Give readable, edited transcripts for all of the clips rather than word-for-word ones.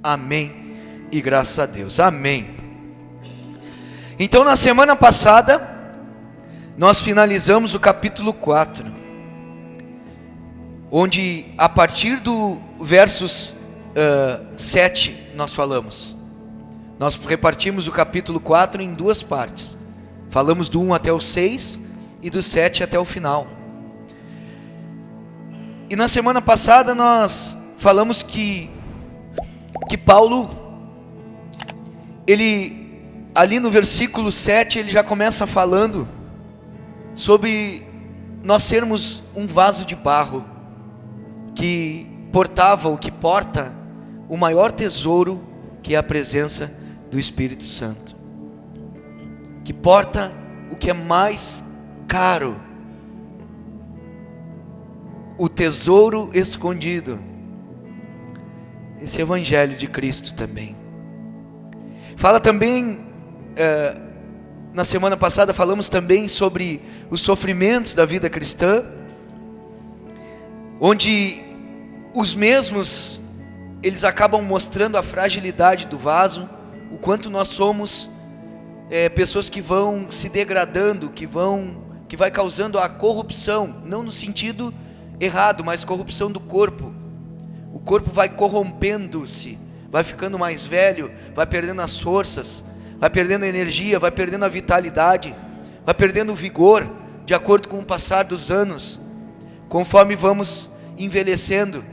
Amém e graças a Deus. Amém. Então, na semana passada, nós finalizamos o capítulo 4, onde a partir do versos 7 nós falamos. Nós repartimos o capítulo 4 em duas partes. Falamos do 1 até o 6 e do 7 até o final. E na semana passada nós falamos que Paulo, ele ali no versículo 7, ele já começa falando sobre nós sermos um vaso de barro que portava, ou que porta, o maior tesouro, que é a presença do Espírito Santo, que porta o que é mais caro, o tesouro escondido, esse Evangelho de Cristo também. Fala também, na semana passada falamos também sobre os sofrimentos da vida cristã, onde os mesmos, eles acabam mostrando a fragilidade do vaso, o quanto nós somos pessoas que vão se degradando, que vai causando a corrupção, não no sentido errado, mas corrupção do corpo. O corpo vai corrompendo-se, vai ficando mais velho, vai perdendo as forças, vai perdendo a energia, vai perdendo a vitalidade, vai perdendo o vigor, de acordo com o passar dos anos, conforme vamos envelhecendo.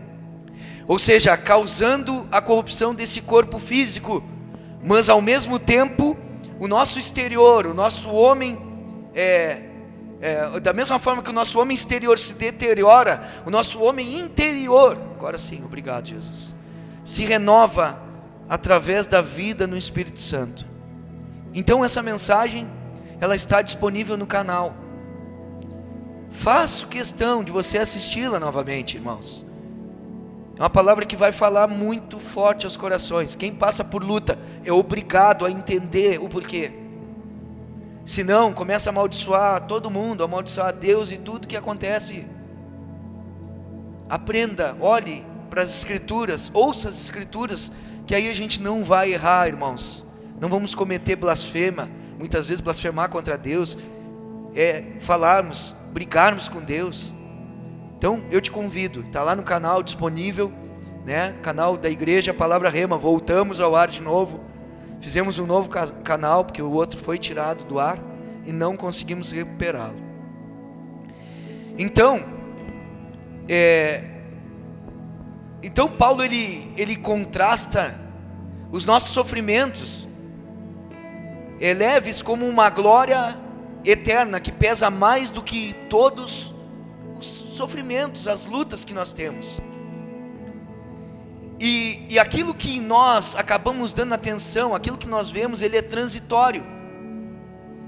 Ou seja, causando a corrupção desse corpo físico, mas ao mesmo tempo, o nosso exterior, o nosso homem, da mesma forma que o nosso homem exterior se deteriora, o nosso homem interior, agora sim, obrigado Jesus, se renova através da vida no Espírito Santo. Então essa mensagem, ela está disponível no canal. Faço questão de você assisti-la novamente, irmãos. É uma palavra que vai falar muito forte aos corações. Quem passa por luta é obrigado a entender o porquê. Senão começa a amaldiçoar todo mundo, a amaldiçoar Deus e tudo que acontece. Aprenda, olhe para as Escrituras, ouça as Escrituras, que aí a gente não vai errar, irmãos. Não vamos cometer blasfema. Muitas vezes blasfemar contra Deus é falarmos, brigarmos com Deus. Então eu te convido, está lá no canal disponível, né? Canal da igreja Palavra Rema. Voltamos ao ar de novo. Fizemos um novo canal, porque o outro foi tirado do ar e não conseguimos recuperá-lo. Então, Paulo ele contrasta os nossos sofrimentos leves como uma glória eterna que pesa mais do que todos os sofrimentos, as lutas que nós temos. E aquilo que nós acabamos dando atenção, aquilo que nós vemos, ele é transitório.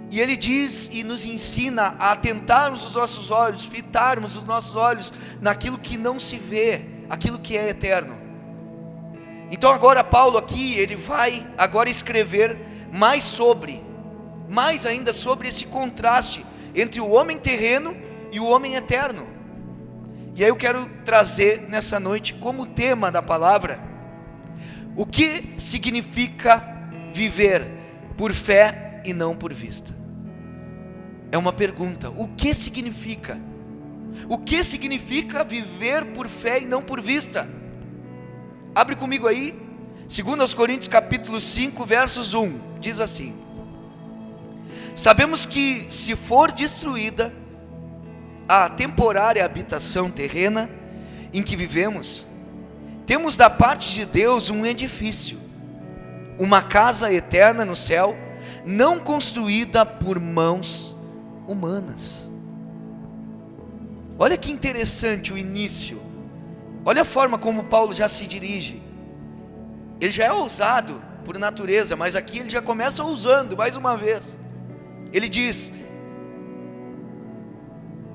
E ele diz e nos ensina a atentarmos os nossos olhos, fitarmos os nossos olhos naquilo que não se vê, aquilo que é eterno. Então agora Paulo aqui, ele vai agora escrever mais ainda sobre esse contraste entre o homem terreno e o homem eterno. E aí eu quero trazer nessa noite como tema da palavra, o que significa viver por fé e não por vista. É uma pergunta, o que significa? O que significa viver por fé e não por vista? Abre comigo aí, 2 Coríntios capítulo 5, versos 1, diz assim: sabemos que se for destruída a temporária habitação terrena em que vivemos, temos da parte de Deus um edifício, uma casa eterna no céu, não construída por mãos humanas. Olha que interessante o início. Olha a forma como Paulo já se dirige. Ele já é ousado por natureza, mas aqui ele já começa ousando mais uma vez. Ele diz: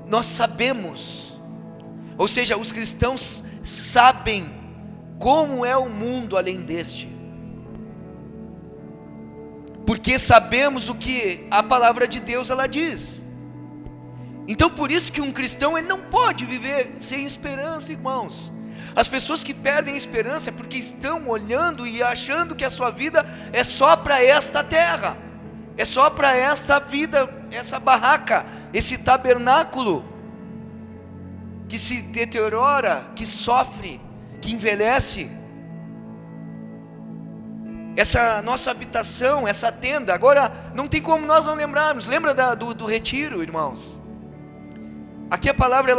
nós sabemos, ou seja, os cristãos sabem como é o mundo além deste, porque sabemos o que a palavra de Deus ela diz. Então por isso que um cristão ele não pode viver sem esperança, irmãos. As pessoas que perdem a esperança é porque estão olhando e achando que a sua vida é só para esta terra, é só para esta vida, essa barraca, esse tabernáculo que se deteriora, que sofre, que envelhece. Essa nossa habitação, essa tenda, agora não tem como nós não lembrarmos. Lembra do retiro, irmãos? Aqui a palavra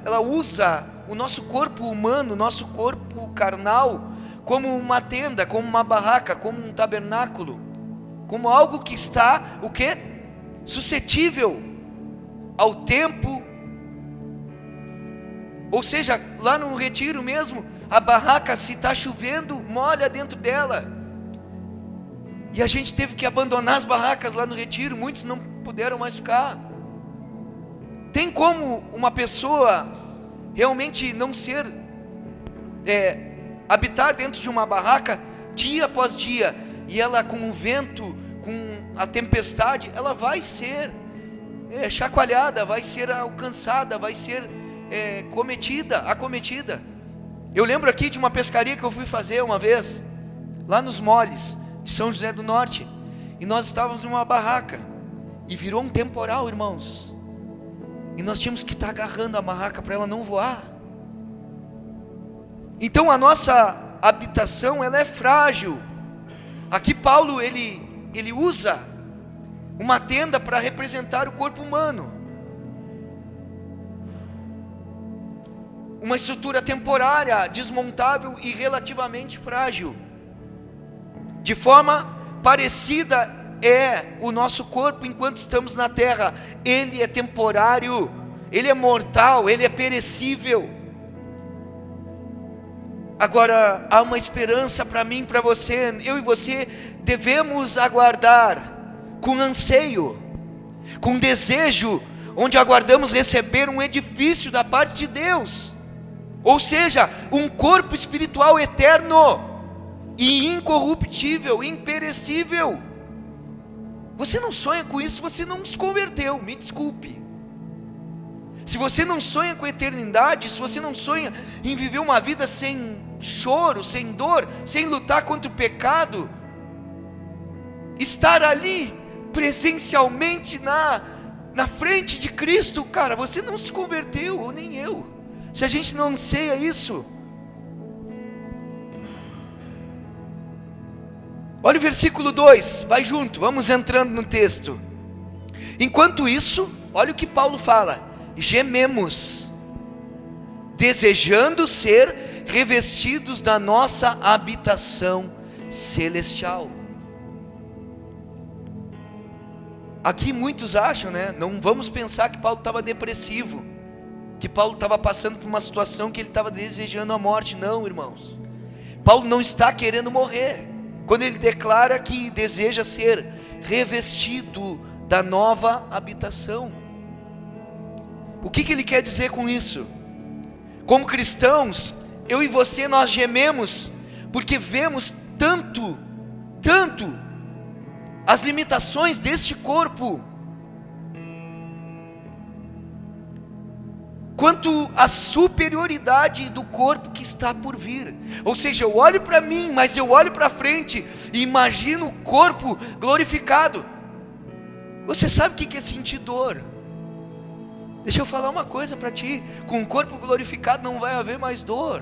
ela usa o nosso corpo humano, o nosso corpo carnal, como uma tenda, como uma barraca, como um tabernáculo, como algo que está, o quê? Suscetível ao tempo. Ou seja, lá no retiro mesmo, a barraca, se está chovendo, molha dentro dela. E a gente teve que abandonar as barracas lá no retiro, muitos não puderam mais ficar. Tem como uma pessoa realmente não ser, habitar dentro de uma barraca dia após dia, e ela com o vento, com a tempestade, ela vai ser chacoalhada, vai ser alcançada, vai ser acometida. Eu lembro aqui de uma pescaria que eu fui fazer uma vez, lá nos moles de São José do Norte, e nós estávamos numa barraca, e virou um temporal, irmãos, e nós tínhamos que estar agarrando a barraca para ela não voar. Então a nossa habitação, ela é frágil. Aqui Paulo, ele usa uma tenda para representar o corpo humano, uma estrutura temporária, desmontável e relativamente frágil. De forma parecida é o nosso corpo enquanto estamos na terra. Ele é temporário, ele é mortal, ele é perecível. Agora há uma esperança para mim, para você. Eu e você devemos aguardar com anseio, com desejo, onde aguardamos receber um edifício da parte de Deus, ou seja, um corpo espiritual eterno e incorruptível, imperecível. Você não sonha com isso, você não se converteu, me desculpe. Se você não sonha com a eternidade, se você não sonha em viver uma vida sem choro, sem dor, sem lutar contra o pecado, estar ali presencialmente na frente de Cristo, cara, você não se converteu, ou nem eu. Se a gente não anseia isso, olha o versículo 2, vai junto, vamos entrando no texto. Enquanto isso, olha o que Paulo fala: gememos, desejando ser revestidos da nossa habitação celestial. Aqui muitos acham, não vamos pensar que Paulo estava depressivo, que Paulo estava passando por uma situação que ele estava desejando a morte. Não, irmãos, Paulo não está querendo morrer, quando ele declara que deseja ser revestido da nova habitação. O que ele quer dizer com isso? Como cristãos, eu e você, nós gememos, porque vemos tanto as limitações deste corpo, quanto a superioridade do corpo que está por vir. Ou seja, eu olho para mim, mas eu olho para frente e imagino o corpo glorificado. Você sabe o que é sentir dor? Deixa eu falar uma coisa para ti: com o corpo glorificado não vai haver mais dor.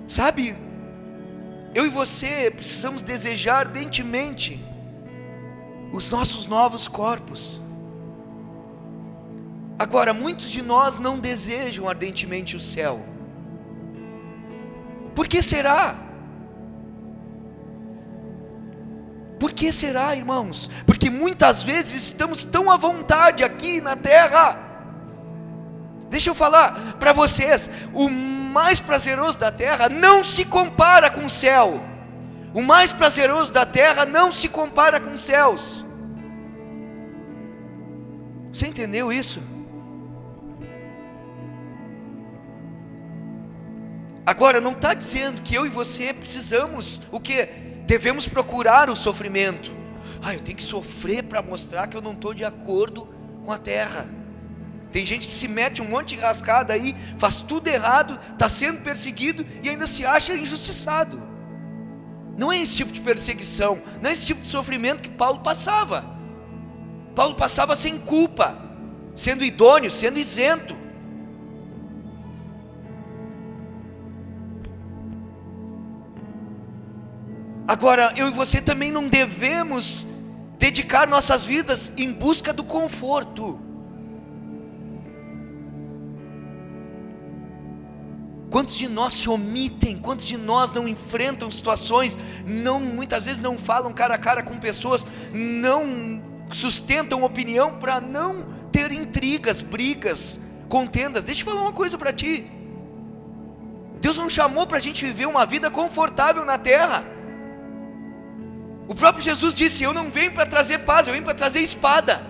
Sabe, eu e você precisamos desejar ardentemente os nossos novos corpos. Agora, muitos de nós não desejam ardentemente o céu. Por que será? Por que será, irmãos? Porque muitas vezes estamos tão à vontade aqui na terra. Deixa eu falar para vocês: o mais prazeroso da terra não se compara com o céu. O mais prazeroso da terra não se compara com os céus. Você entendeu isso? Agora, não está dizendo que eu e você precisamos, o quê? Devemos procurar o sofrimento. Eu tenho que sofrer para mostrar que eu não estou de acordo com a terra. Tem gente que se mete um monte de rascada aí, faz tudo errado, está sendo perseguido e ainda se acha injustiçado. Não é esse tipo de perseguição, não é esse tipo de sofrimento que Paulo passava. Paulo passava sem culpa, sendo idôneo, sendo isento. Agora, eu e você também não devemos dedicar nossas vidas em busca do conforto. Quantos de nós se omitem, quantos de nós não enfrentam situações, muitas vezes não falam cara a cara com pessoas, não sustentam opinião para não ter intrigas, brigas, contendas. Deixa eu falar uma coisa para ti. Deus não chamou para a gente viver uma vida confortável na terra. O próprio Jesus disse: eu não venho para trazer paz, eu venho para trazer espada.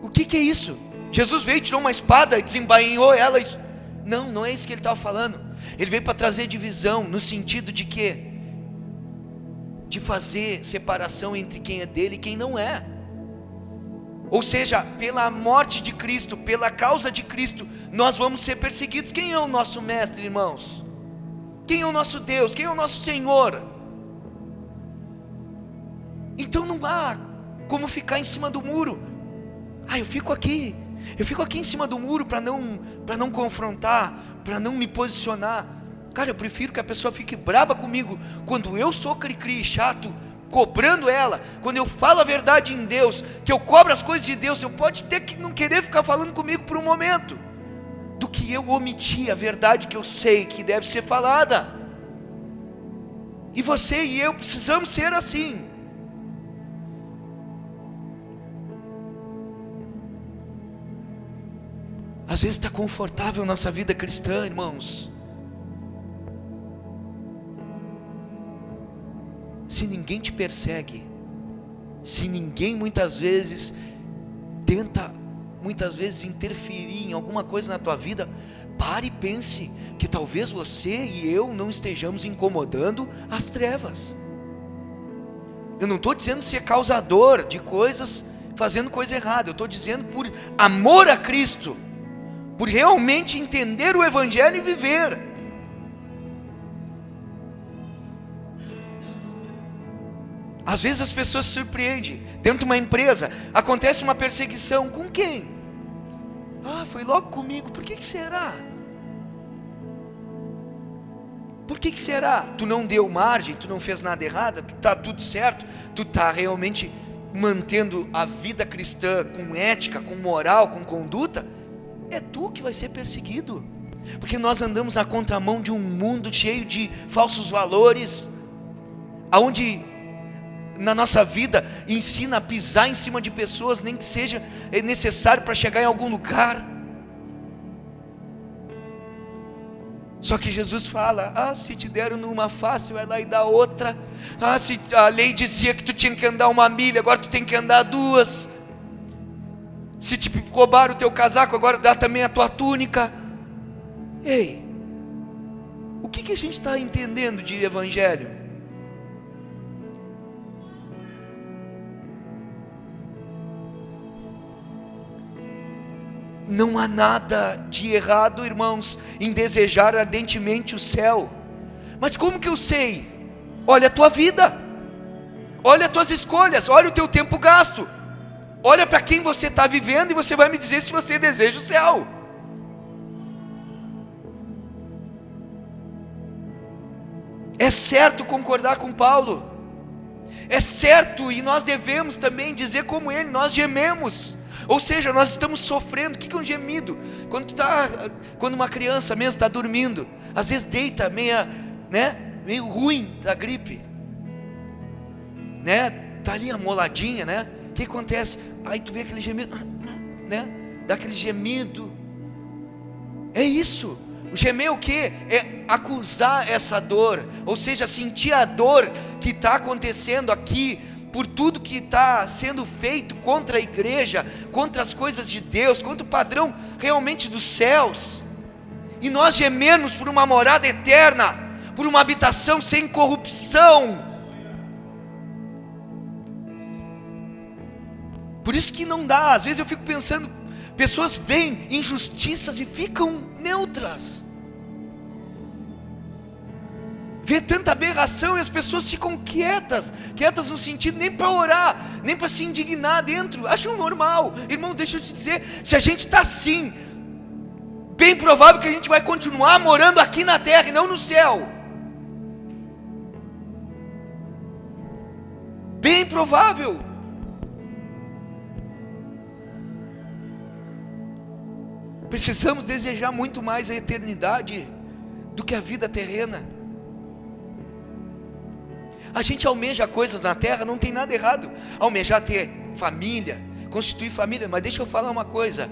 O que é isso? Jesus veio, tirou uma espada e desembainhou ela. Não é isso que ele estava falando. Ele veio para trazer divisão, no sentido de quê? De fazer separação entre quem é dele e quem não é. Ou seja, pela morte de Cristo, pela causa de Cristo, nós vamos ser perseguidos. Quem é o nosso mestre, irmãos? Quem é o nosso Deus? Quem é o nosso Senhor? Então não há como ficar em cima do muro. Eu fico aqui em cima do muro para não confrontar, para não me posicionar. Cara, eu prefiro que a pessoa fique braba comigo quando eu sou cri-cri, chato, cobrando ela. Quando eu falo a verdade em Deus, que eu cobro as coisas de Deus, eu pode ter que não querer ficar falando comigo por um momento, do que eu omitir a verdade que eu sei que deve ser falada. E você e eu precisamos ser assim. Às vezes está confortável a nossa vida cristã, irmãos. Se ninguém te persegue, se ninguém muitas vezes tenta interferir em alguma coisa na tua vida, pare e pense que talvez você e eu não estejamos incomodando as trevas. Eu não estou dizendo ser causador de coisas, fazendo coisa errada. Eu estou dizendo por amor a Cristo, por realmente entender o Evangelho e viver. Às vezes as pessoas se surpreendem. Dentro de uma empresa, acontece uma perseguição. Com quem? Foi logo comigo. Por que será? Por que será? Tu não deu margem, tu não fez nada errado, tu está tudo certo, tu está realmente mantendo a vida cristã com ética, com moral, com conduta. É tu que vai ser perseguido, porque nós andamos na contramão de um mundo cheio de falsos valores, aonde na nossa vida ensina a pisar em cima de pessoas, nem que seja necessário para chegar em algum lugar. Só que Jesus fala: se te deram numa face, vai lá e dá outra. Se a lei dizia que tu tinha que andar 1 milha, agora tu tem que andar 2. Se te roubaram o teu casaco, agora dá também a tua túnica. Ei, o que a gente está entendendo de evangelho? Não há nada de errado, irmãos, em desejar ardentemente o céu. Mas como que eu sei? Olha a tua vida, olha as tuas escolhas, olha o teu tempo gasto, olha para quem você está vivendo, e você vai me dizer se você deseja o céu. É certo concordar com Paulo, é certo, e nós devemos também dizer como ele: nós gememos. Ou seja, nós estamos sofrendo. O que é um gemido? Quando uma criança mesmo está dormindo, às vezes deita meio ruim da gripe, está ali amoladinha, o que acontece? Aí tu vê aquele gemido, dá aquele gemido. É isso. O gemer é o quê? É acusar essa dor, ou seja, sentir a dor que está acontecendo aqui, por tudo que está sendo feito contra a igreja, contra as coisas de Deus, contra o padrão realmente dos céus. E nós gememos por uma morada eterna, por uma habitação sem corrupção. Por isso que não dá. Às vezes eu fico pensando, pessoas veem injustiças e ficam neutras. Vê tanta aberração e as pessoas ficam quietas no sentido nem para orar, nem para se indignar dentro, acham normal. Irmãos, deixa eu te dizer, se a gente está assim, bem provável que a gente vai continuar morando aqui na terra e não no céu. Bem provável. Precisamos desejar muito mais a eternidade do que a vida terrena. A gente almeja coisas na terra, não tem nada errado. Almejar ter família, constituir família. Mas deixa eu falar uma coisa.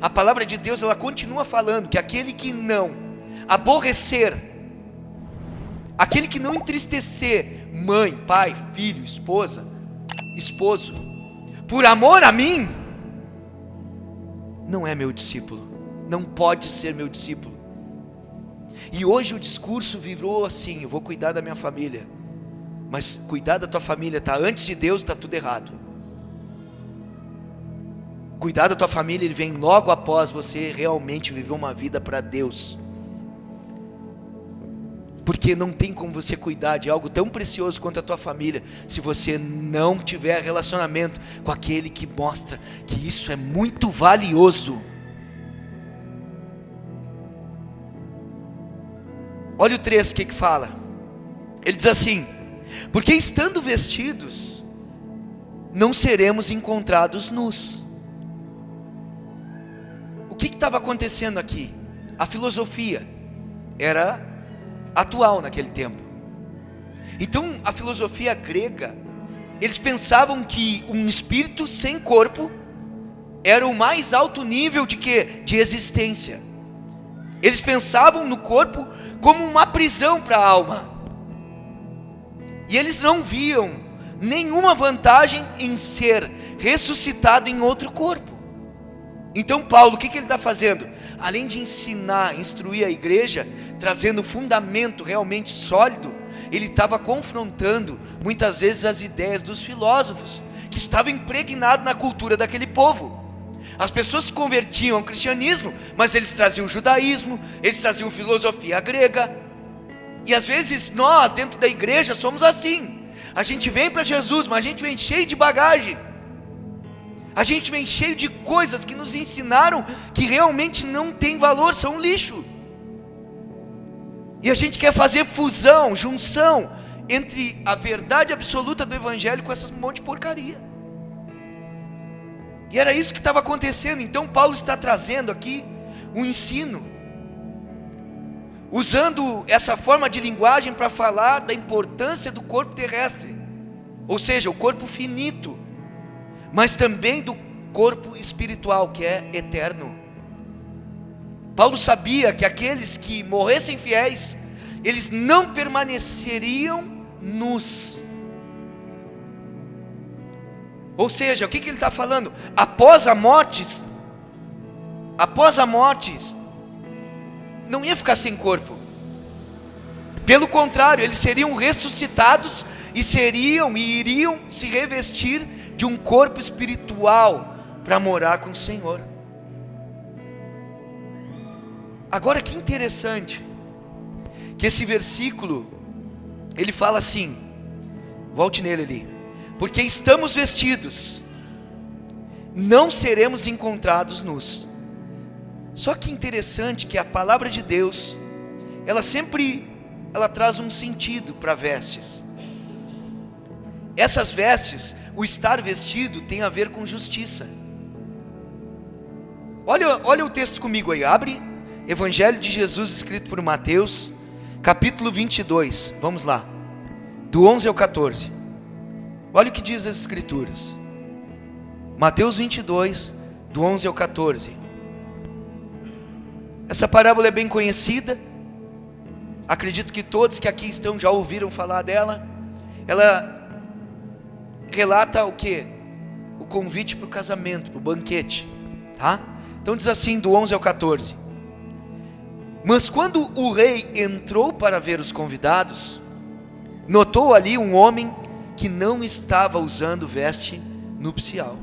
A palavra de Deus, ela continua falando que aquele que não aborrecer, aquele que não entristecer mãe, pai, filho, esposa, esposo, por amor a mim, não é meu discípulo. Não pode ser meu discípulo. E hoje o discurso virou assim: eu vou cuidar da minha família. Mas cuidar da tua família está antes de Deus, está tudo errado. Cuidar da tua família, ele vem logo após você realmente viver uma vida para Deus. Porque não tem como você cuidar de algo tão precioso quanto a tua família, se você não tiver relacionamento com aquele que mostra que isso é muito valioso. Olha o 3, o que fala? Ele diz assim: porque estando vestidos, não seremos encontrados nus. O que estava acontecendo aqui? A filosofia era atual naquele tempo. Então a filosofia grega, eles pensavam que um espírito sem corpo era o mais alto nível de quê? De existência. Eles pensavam no corpo como uma prisão para a alma. E eles não viam nenhuma vantagem em ser ressuscitado em outro corpo. Então Paulo, o que ele está fazendo? Além de ensinar, instruir a igreja, trazendo fundamento realmente sólido, ele estava confrontando muitas vezes as ideias dos filósofos, que estavam impregnados na cultura daquele povo. As pessoas se convertiam ao cristianismo, mas eles traziam o judaísmo, eles traziam filosofia grega. E às vezes nós, dentro da igreja, somos assim. A gente vem para Jesus, mas a gente vem cheio de bagagem. A gente vem cheio de coisas que nos ensinaram que realmente não tem valor, são lixo. E a gente quer fazer fusão, junção entre a verdade absoluta do evangelho com essas monte de porcaria. E era isso que estava acontecendo. Então Paulo está trazendo aqui um ensino, usando essa forma de linguagem para falar da importância do corpo terrestre, ou seja, o corpo finito, mas também do corpo espiritual, que é eterno. Paulo sabia que aqueles que morressem fiéis, eles não permaneceriam nus. Ou seja, o que ele está falando? Após a morte, não ia ficar sem corpo. Pelo contrário, eles seriam ressuscitados e iriam se revestir de um corpo espiritual para morar com o Senhor. Agora que interessante, que esse versículo, ele fala assim, volte nele ali: porque estamos vestidos, não seremos encontrados nus. Só que interessante que a palavra de Deus, ela traz um sentido para vestes. Essas vestes, o estar vestido tem a ver com justiça. Olha o texto comigo aí, abre Evangelho de Jesus escrito por Mateus, capítulo 22, vamos lá, do 11 ao 14. Olha o que diz as escrituras. Mateus 22, do 11 ao 14. Essa parábola é bem conhecida. Acredito que todos que aqui estão já ouviram falar dela. Ela relata o quê? O convite para o casamento, para o banquete, tá? Então diz assim, do 11 ao 14. Mas quando o rei entrou para ver os convidados, notou ali um homem que não estava usando veste nupcial.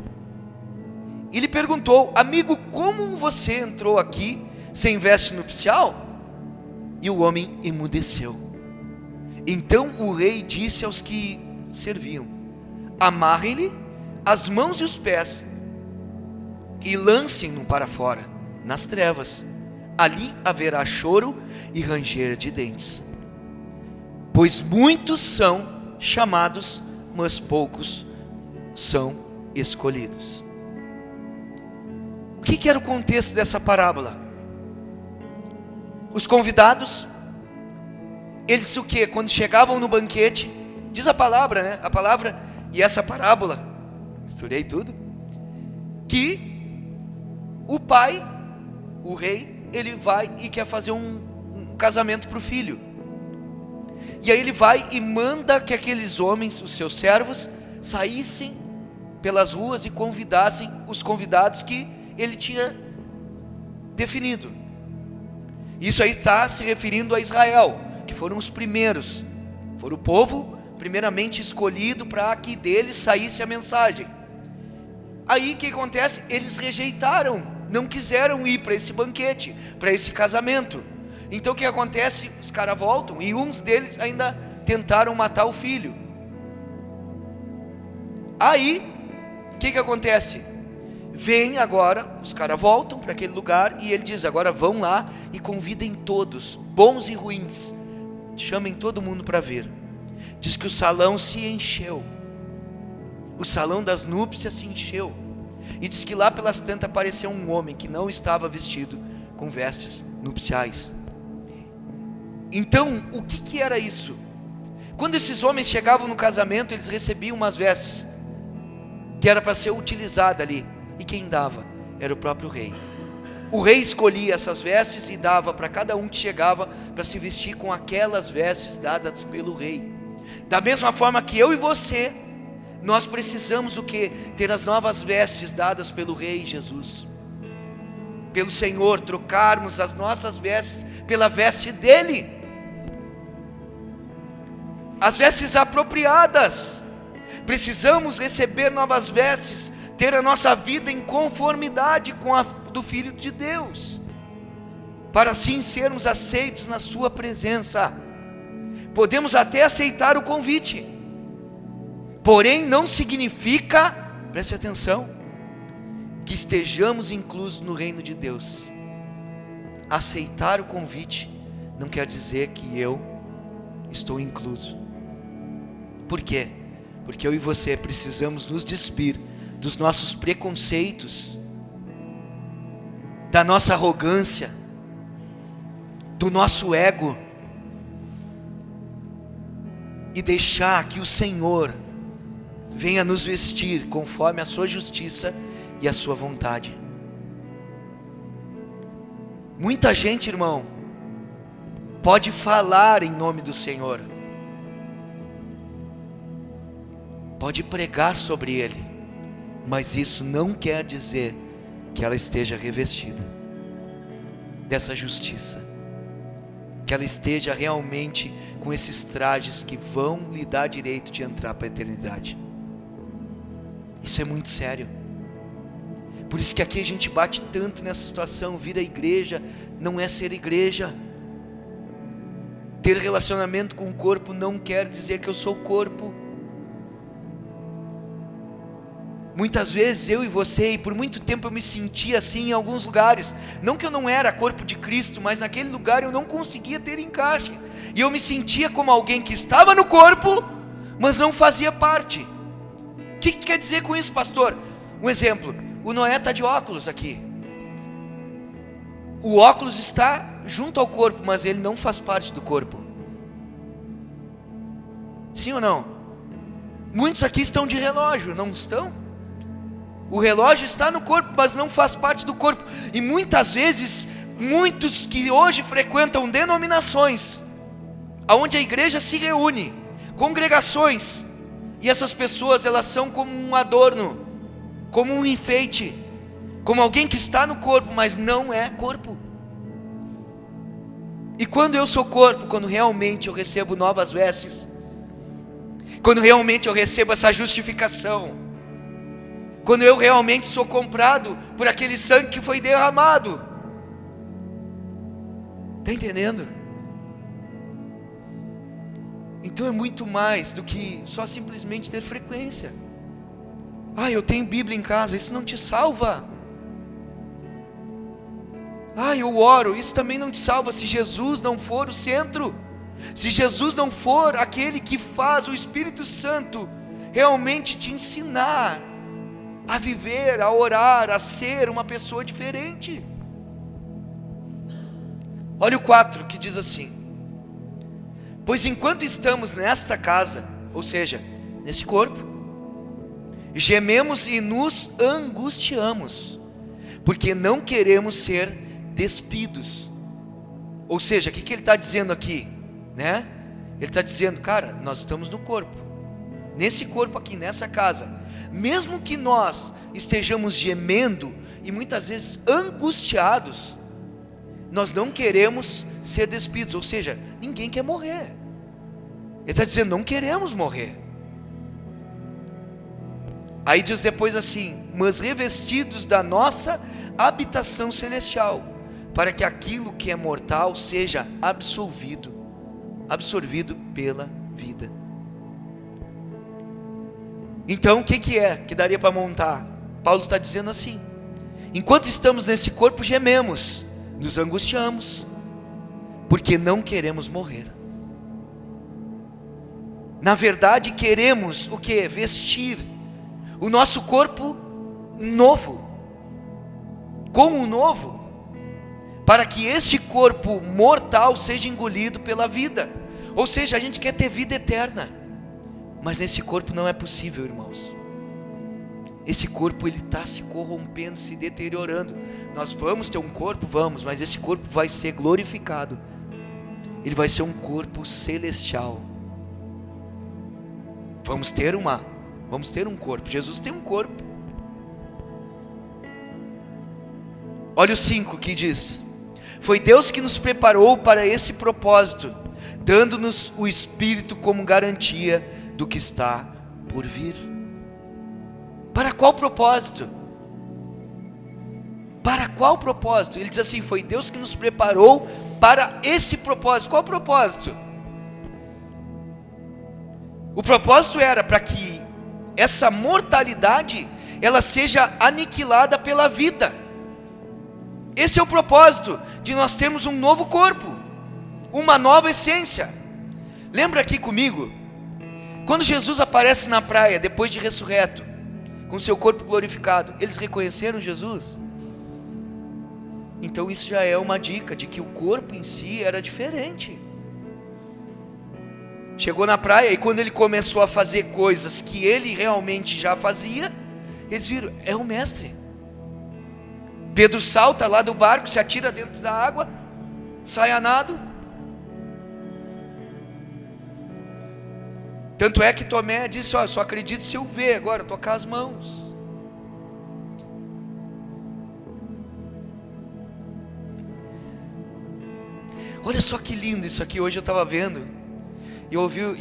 E lhe perguntou: amigo, como você entrou aqui sem veste nupcial? E o homem emudeceu. Então o rei disse aos que serviam: amarrem-lhe as mãos e os pés e lancem-no para fora, nas trevas. Ali haverá choro e ranger de dentes. Pois muitos são chamados, mas poucos são escolhidos. O que era o contexto dessa parábola? Os convidados, eles o que? Quando chegavam no banquete, diz a palavra, né? A palavra e essa parábola, misturei tudo, que o pai, o rei, ele vai e quer fazer um casamento para o filho. E aí ele vai e manda que aqueles homens, os seus servos, saíssem pelas ruas e convidassem os convidados que ele tinha definido. Isso aí está se referindo a Israel, que foram os primeiros, foram o povo primeiramente escolhido para que deles saísse a mensagem. Aí o que acontece? Eles rejeitaram, não quiseram ir para esse banquete, para esse casamento. Então o que acontece? Os caras voltam e uns deles ainda tentaram matar o filho. Aí o que acontece? Vem agora, os caras voltam para aquele lugar e ele diz: agora vão lá e convidem todos, bons e ruins, chamem todo mundo para ver. Diz que o salão se encheu, o salão das núpcias se encheu, e diz que lá pelas tantas apareceu um homem que não estava vestido com vestes nupciais. Então, o que era isso? Quando esses homens chegavam no casamento, eles recebiam umas vestes que era para ser utilizada ali. E quem dava? Era o próprio rei. O rei escolhia essas vestes e dava para cada um que chegava para se vestir com aquelas vestes dadas pelo rei. Da mesma forma que eu e você, nós precisamos o quê? Ter as novas vestes dadas pelo rei Jesus, pelo Senhor, trocarmos as nossas vestes pela veste dele, as vestes apropriadas. Precisamos receber novas vestes, ter a nossa vida em conformidade com a do Filho de Deus, para assim sermos aceitos na sua presença. Podemos até aceitar o convite, porém não significa, preste atenção, que estejamos inclusos no reino de Deus. Aceitar o convite não quer dizer que eu estou incluso. Por quê? Porque eu e você precisamos nos despir dos nossos preconceitos, da nossa arrogância, do nosso ego, e deixar que o Senhor venha nos vestir conforme a sua justiça e a sua vontade. Muita gente, irmão, pode falar em nome do Senhor, pode pregar sobre Ele, mas isso não quer dizer que ela esteja revestida dessa justiça, que ela esteja realmente com esses trajes que vão lhe dar direito de entrar para a eternidade. Isso é muito sério. Por isso que aqui a gente bate tanto nessa situação. Vir à igreja não é ser igreja. Ter relacionamento com o corpo não quer dizer que eu sou corpo. Muitas vezes eu e você, e por muito tempo eu me sentia assim em alguns lugares. Não que eu não era corpo de Cristo, mas naquele lugar eu não conseguia ter encaixe. E eu me sentia como alguém que estava no corpo, mas não fazia parte. O que quer dizer com isso, pastor? Um exemplo, o Noé está de óculos aqui. O óculos está junto ao corpo, mas ele não faz parte do corpo. Sim ou não? Muitos aqui estão de relógio, não estão? O relógio está no corpo, mas não faz parte do corpo. E muitas vezes, muitos que hoje frequentam denominações, onde a igreja se reúne, congregações, e essas pessoas, elas são como um adorno, como um enfeite, como alguém que está no corpo, mas não é corpo. E quando eu sou corpo, quando realmente eu recebo novas vestes, quando realmente eu recebo essa justificação, quando eu realmente sou comprado por aquele sangue que foi derramado. Está entendendo? Então é muito mais do que só simplesmente ter frequência. Eu tenho Bíblia em casa, isso não te salva. Eu oro, isso também não te salva se Jesus não for o centro. Se Jesus não for aquele que faz o Espírito Santo realmente te ensinar a viver, a orar, a ser uma pessoa diferente. Olha o 4 que diz assim: pois enquanto estamos nesta casa, ou seja, nesse corpo, gememos e nos angustiamos, porque não queremos ser despidos. Ou seja, o que ele está dizendo aqui, né? Ele está dizendo, cara, nós estamos no corpo, nesse corpo aqui, nessa casa, mesmo que nós estejamos gemendo e muitas vezes angustiados, nós não queremos ser despidos. Ou seja, ninguém quer morrer. Ele está dizendo, não queremos morrer. Aí diz depois assim: mas revestidos da nossa habitação celestial, para que aquilo que é mortal seja absorvido pela vida. Então o que é que daria para montar? Paulo está dizendo assim: enquanto estamos nesse corpo, gememos, nos angustiamos, porque não queremos morrer. Na verdade, queremos o que? Vestir o nosso corpo novo, com o novo, para que esse corpo mortal seja engolido pela vida. Ou seja, a gente quer ter vida eterna, mas nesse corpo não é possível, irmãos. Esse corpo, ele está se corrompendo, se deteriorando. Nós vamos ter um corpo? Vamos, mas esse corpo vai ser glorificado. Ele vai ser um corpo celestial. Vamos ter um corpo. Jesus tem um corpo. Olha o 5 que diz: foi Deus que nos preparou para esse propósito, dando-nos o Espírito como garantia do que está por vir. Para qual propósito? Para qual propósito? Ele diz assim: foi Deus que nos preparou para esse propósito. Qual propósito? O propósito era para que essa mortalidade ela seja aniquilada pela vida. Esse é o propósito de nós termos um novo corpo, uma nova essência. Lembra aqui comigo, quando Jesus aparece na praia depois de ressurreto, com seu corpo glorificado, eles reconheceram Jesus? Então isso já é uma dica de que o corpo em si era diferente. Chegou na praia e quando ele começou a fazer coisas que ele realmente já fazia, eles viram, é o mestre. Pedro salta lá do barco, se atira dentro da água, sai a nado. Tanto é que Tomé disse, só acredito se eu ver agora, tocar as mãos. Olha só que lindo isso aqui. Hoje eu estava vendo e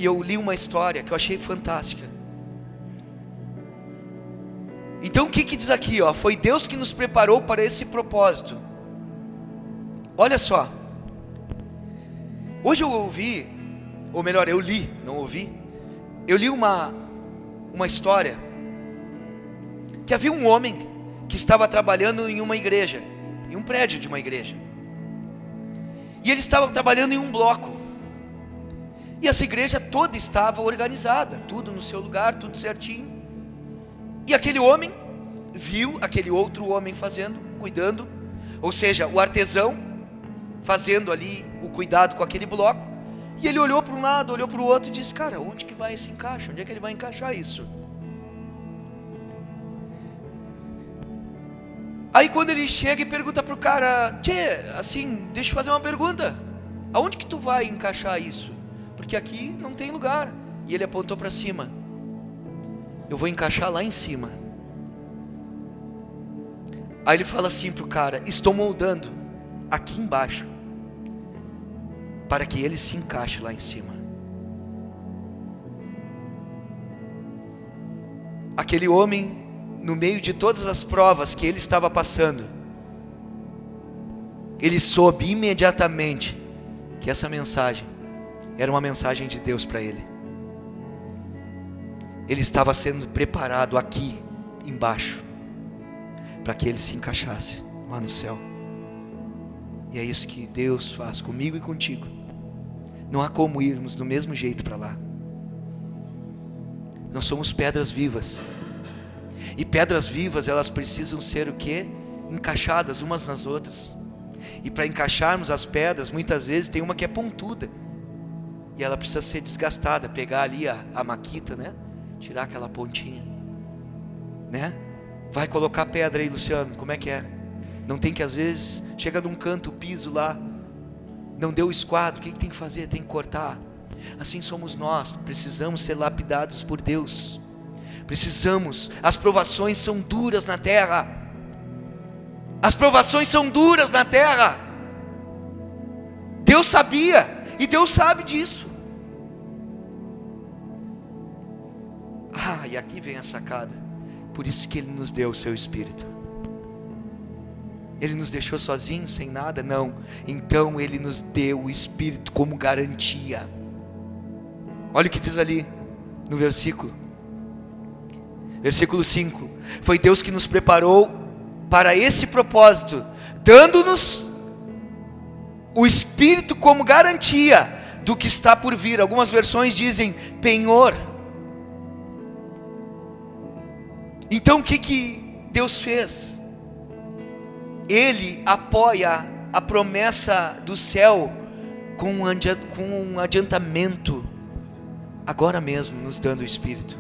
eu li uma história que eu achei fantástica. Então o que diz aqui, foi Deus que nos preparou para esse propósito. Olha só, hoje eu ouvi, ou melhor, eu li, não ouvi, eu li uma história, que havia um homem que estava trabalhando em uma igreja, em um prédio de uma igreja, e ele estava trabalhando em um bloco, e essa igreja toda estava organizada, tudo no seu lugar, tudo certinho. E aquele homem viu aquele outro homem fazendo, cuidando, ou seja, o artesão fazendo ali o cuidado com aquele bloco, e ele olhou para um lado, olhou para o outro e disse: cara, onde que vai esse encaixe? Onde é que ele vai encaixar isso? Aí quando ele chega e pergunta para o cara: tchê, assim, deixa eu fazer uma pergunta, aonde que tu vai encaixar isso? Porque aqui não tem lugar. E ele apontou para cima: eu vou encaixar lá em cima. Aí ele fala assim para o cara: estou moldando aqui embaixo, para que ele se encaixe lá em cima. Aquele homem no meio de todas as provas que ele estava passando, ele soube imediatamente que essa mensagem era uma mensagem de Deus para ele. Ele estava sendo preparado aqui embaixo, para que ele se encaixasse lá no céu. E é isso que Deus faz comigo e contigo. Não há como irmos do mesmo jeito para lá. Nós somos pedras vivas. E pedras vivas, elas precisam ser o quê? Encaixadas umas nas outras. E para encaixarmos as pedras, muitas vezes tem uma que é pontuda. E ela precisa ser desgastada. Pegar ali a maquita, né? Tirar aquela pontinha, né? Vai colocar pedra aí, Luciano, como é que é? Não tem que, às vezes, chega num canto, o piso lá não deu o esquadro, o que tem que fazer? Tem que cortar. Assim somos nós, precisamos ser lapidados por Deus. Precisamos, as provações são duras na terra. As provações são duras na terra. Deus sabia, e Deus sabe disso. E aqui vem a sacada. Por isso que Ele nos deu o seu Espírito. Ele nos deixou sozinhos, sem nada? Não. Então Ele nos deu o Espírito como garantia. Olha o que diz ali no versículo 5. Foi Deus que nos preparou para esse propósito, dando-nos o Espírito como garantia do que está por vir. Algumas versões dizem penhor. Então o que Deus fez? Ele apoia a promessa do céu com um adiantamento, agora mesmo nos dando o Espírito.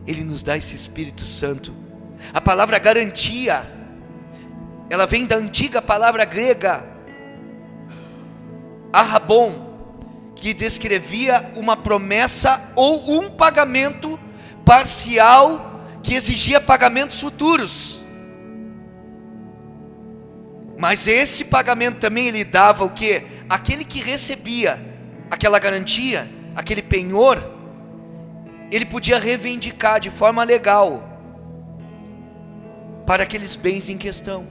Ele nos dá esse Espírito Santo. A palavra garantia, ela vem da antiga palavra grega arrabon, que descrevia uma promessa ou um pagamento parcial que exigia pagamentos futuros. Mas esse pagamento também ele dava o quê? Aquele que recebia aquela garantia, aquele penhor, ele podia reivindicar de forma legal para aqueles bens em questão.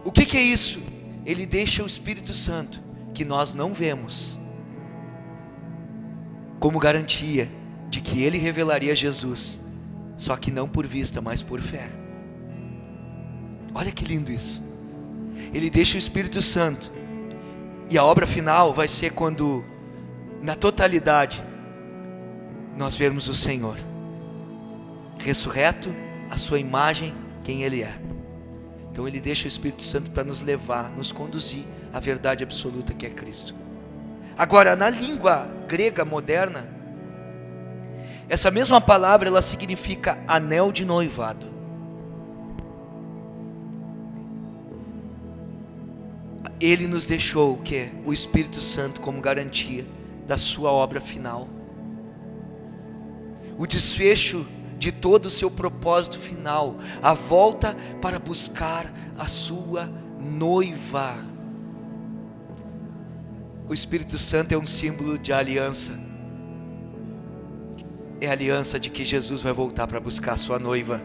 O que é isso? Ele deixa o Espírito Santo, que nós não vemos, como garantia de que Ele revelaria Jesus, só que não por vista, mas por fé. Olha que lindo isso. Ele deixa o Espírito Santo, e a obra final vai ser quando, na totalidade, nós vermos o Senhor ressurreto, a sua imagem, quem Ele é. Então Ele deixa o Espírito Santo para nos levar, nos conduzir à verdade absoluta que é Cristo. Agora, na língua grega moderna, essa mesma palavra, ela significa anel de noivado. Ele nos deixou o quê? O Espírito Santo como garantia da sua obra final. O desfecho de todo o seu propósito final, a volta para buscar a sua noiva. O Espírito Santo é um símbolo de aliança. É a aliança de que Jesus vai voltar para buscar a sua noiva.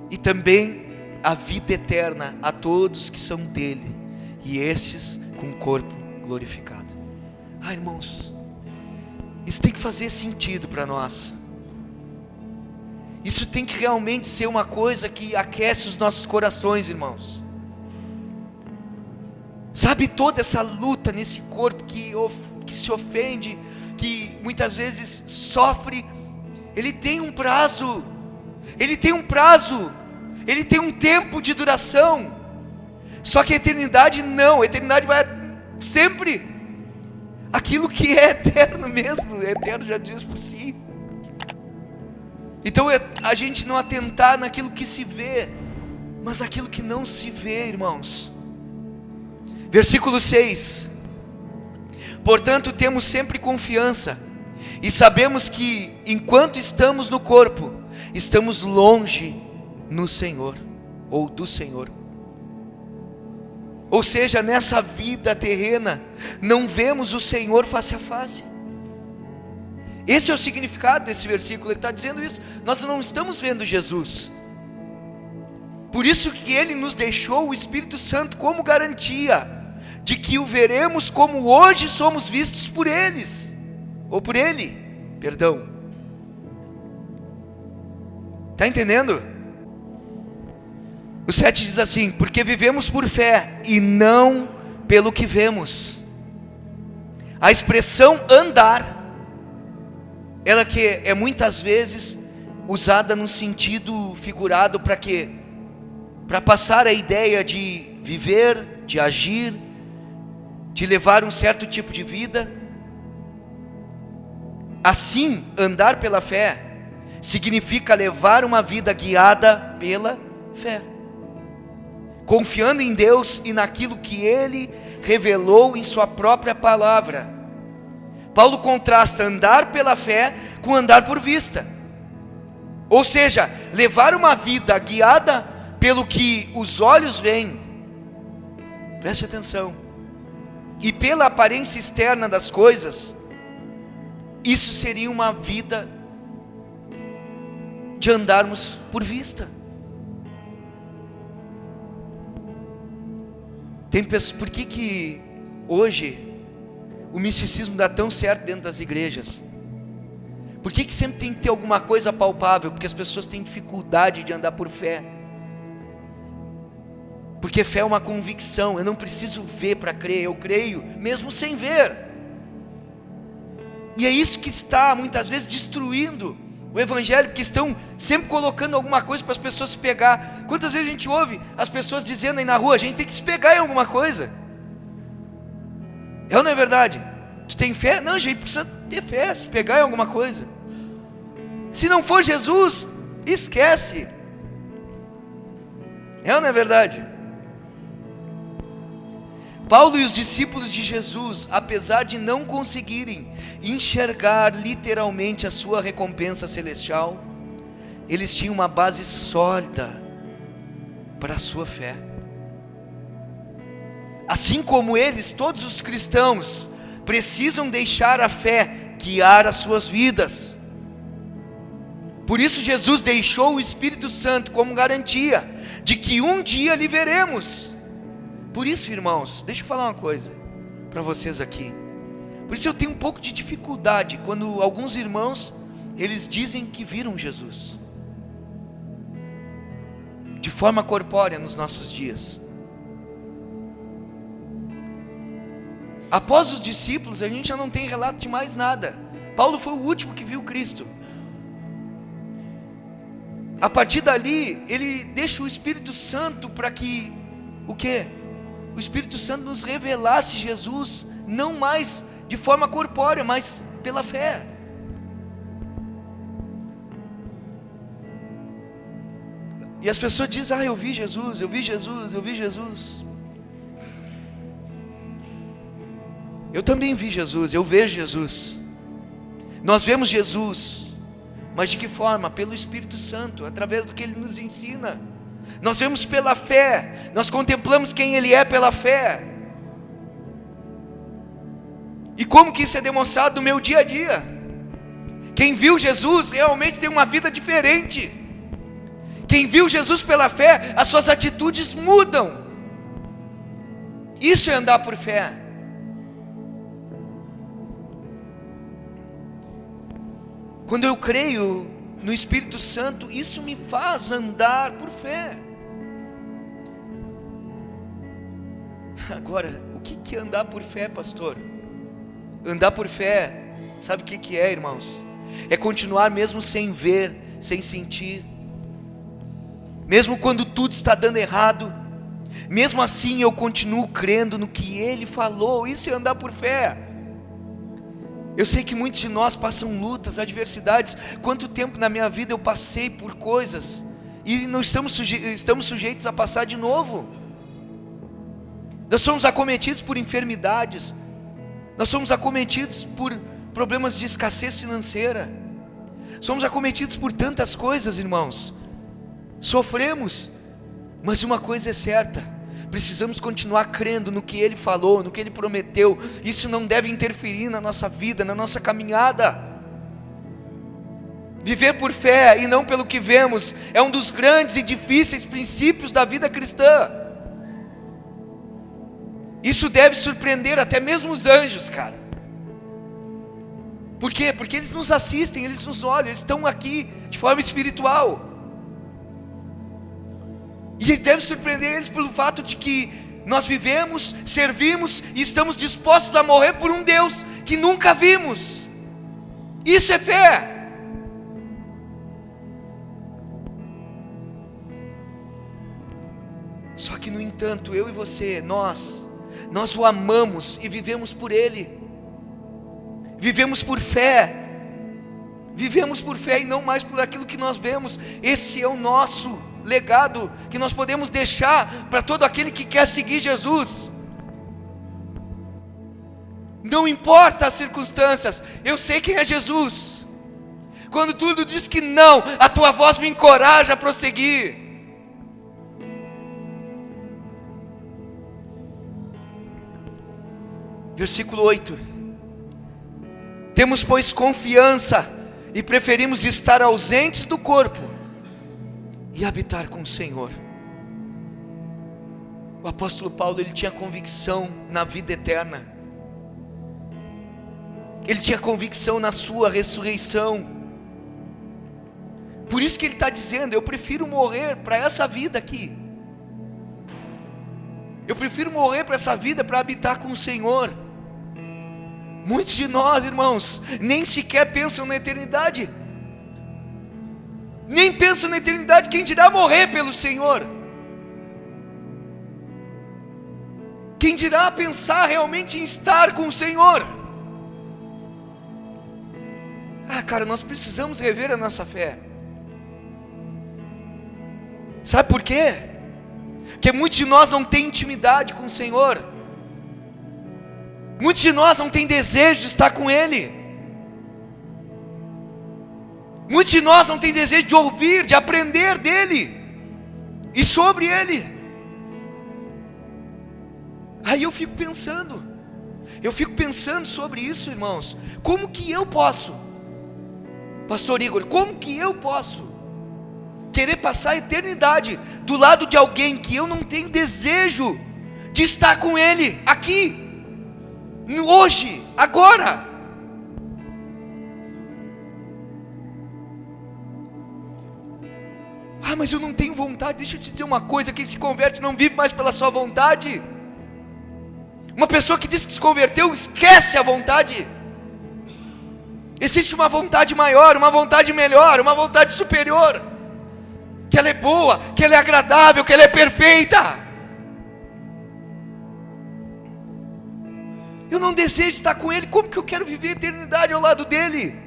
E também a vida eterna a todos que são dele, e estes com o corpo glorificado. Irmãos, isso tem que fazer sentido para nós. Isso tem que realmente ser uma coisa que aquece os nossos corações, irmãos. Sabe, toda essa luta nesse corpo que se ofende, que muitas vezes sofre, ele tem um prazo, ele tem um tempo de duração. Só que a eternidade não, a eternidade vai sempre, aquilo que é eterno mesmo, eterno já diz por si. Então a gente não atentar naquilo que se vê, mas naquilo que não se vê, irmãos. Versículo 6: portanto temos sempre confiança, e sabemos que enquanto estamos no corpo, estamos longe no Senhor, ou do Senhor. Ou seja, nessa vida terrena, não vemos o Senhor face a face. Esse é o significado desse versículo. Ele está dizendo isso. Nós não estamos vendo Jesus. Por isso que Ele nos deixou o Espírito Santo como garantia de que o veremos como hoje somos vistos por eles, ou por Ele, perdão. Está entendendo? O 7 diz assim: porque vivemos por fé e não pelo que vemos. A expressão andar, ela que é muitas vezes usada no sentido figurado para quê? Para passar a ideia de viver, de agir, de levar um certo tipo de vida. Assim, andar pela fé significa levar uma vida guiada pela fé, confiando em Deus e naquilo que Ele revelou em sua própria palavra. Paulo contrasta andar pela fé com andar por vista, ou seja, levar uma vida guiada pelo que os olhos veem, preste atenção, e pela aparência externa das coisas. Isso seria uma vida de andarmos por vista. Por que hoje o misticismo dá tão certo dentro das igrejas? Por que sempre tem que ter alguma coisa palpável? Porque as pessoas têm dificuldade de andar por fé. Porque fé é uma convicção. Eu não preciso ver para crer, eu creio mesmo sem ver. E é isso que está muitas vezes destruindo o evangelho, porque estão sempre colocando alguma coisa para as pessoas se pegar. Quantas vezes a gente ouve as pessoas dizendo aí na rua: a gente tem que se pegar em alguma coisa. É ou não é verdade? Tu tem fé? Não, a gente precisa ter fé, se pegar em alguma coisa. Se não for Jesus, esquece. É ou não é verdade? Paulo e os discípulos de Jesus, apesar de não conseguirem enxergar literalmente a sua recompensa celestial, eles tinham uma base sólida para a sua fé. Assim como eles, todos os cristãos precisam deixar a fé guiar as suas vidas. Por isso Jesus deixou o Espírito Santo como garantia de que um dia lhe veremos. Por isso, irmãos, deixa eu falar uma coisa para vocês aqui. Por isso eu tenho um pouco de dificuldade quando alguns irmãos, eles dizem que viram Jesus de forma corpórea nos nossos dias. Após os discípulos, a gente já não tem relato de mais nada. Paulo foi o último que viu Cristo. A partir dali, ele deixa o Espírito Santo para que, o quê? O Espírito Santo nos revelasse Jesus, não mais de forma corpórea, mas pela fé. E as pessoas dizem: eu vi Jesus, eu vi Jesus, eu vi Jesus. Eu também vi Jesus, eu vejo Jesus. Nós vemos Jesus, mas de que forma? Pelo Espírito Santo, através do que Ele nos ensina. Nós vemos pela fé, nós contemplamos quem Ele é pela fé. E como que isso é demonstrado no meu dia a dia? Quem viu Jesus realmente tem uma vida diferente. Quem viu Jesus pela fé, as suas atitudes mudam. Isso é andar por fé. Quando eu creio no Espírito Santo, isso me faz andar por fé. Agora, o que é andar por fé, pastor? Andar por fé, sabe o que é, irmãos? É continuar mesmo sem ver, sem sentir, mesmo quando tudo está dando errado, mesmo assim eu continuo crendo no que Ele falou. Isso é andar por fé. Eu sei que muitos de nós passam lutas, adversidades. Quanto tempo na minha vida eu passei por coisas e não estamos sujeitos a passar de novo. Nós somos acometidos por enfermidades, nós somos acometidos por problemas de escassez financeira, somos acometidos por tantas coisas, irmãos. Sofremos, mas uma coisa é certa: precisamos continuar crendo no que Ele falou, no que Ele prometeu. Isso não deve interferir na nossa vida, na nossa caminhada. Viver por fé e não pelo que vemos é um dos grandes e difíceis princípios da vida cristã. Isso deve surpreender até mesmo os anjos, cara. Por quê? Porque eles nos assistem, eles nos olham, eles estão aqui de forma espiritual. E deve surpreender eles pelo fato de que nós vivemos, servimos e estamos dispostos a morrer por um Deus que nunca vimos. Isso é fé. Só que, no entanto, eu e você, nós o amamos e vivemos por Ele. Vivemos por fé. Vivemos por fé e não mais por aquilo que nós vemos. Esse é o nosso legado que nós podemos deixar para todo aquele que quer seguir Jesus. Não importa as circunstâncias, eu sei quem é Jesus. Quando tudo diz que não, a tua voz me encoraja a prosseguir. Versículo 8: temos, pois, confiança e preferimos estar ausentes do corpo e habitar com o Senhor. O apóstolo Paulo, ele tinha convicção na vida eterna. Ele tinha convicção na sua ressurreição. Por isso que ele está dizendo: eu prefiro morrer para essa vida aqui. Eu prefiro morrer para essa vida, para habitar com o Senhor. Muitos de nós, irmãos, nem sequer pensam na eternidade. Nem pensam na eternidade, quem dirá morrer pelo Senhor? Quem dirá pensar realmente em estar com o Senhor? Cara, nós precisamos rever a nossa fé. Sabe por quê? Porque muitos de nós não têm intimidade com o Senhor. Muitos de nós não têm desejo de estar com Ele. Muitos de nós não têm desejo de ouvir, de aprender dEle e sobre Ele. Aí eu fico pensando sobre isso, irmãos. Como que eu posso, Pastor Igor, como que eu posso querer passar a eternidade do lado de alguém que eu não tenho desejo de estar com Ele aqui, hoje, agora? Mas eu não tenho vontade. Deixa eu te dizer uma coisa: quem se converte não vive mais pela sua vontade. Uma pessoa que diz que se converteu, esquece a vontade. Existe uma vontade maior, uma vontade melhor, uma vontade superior, que ela é boa, que ela é agradável, que ela é perfeita. Eu não desejo estar com Ele. Como que eu quero viver a eternidade ao lado dEle?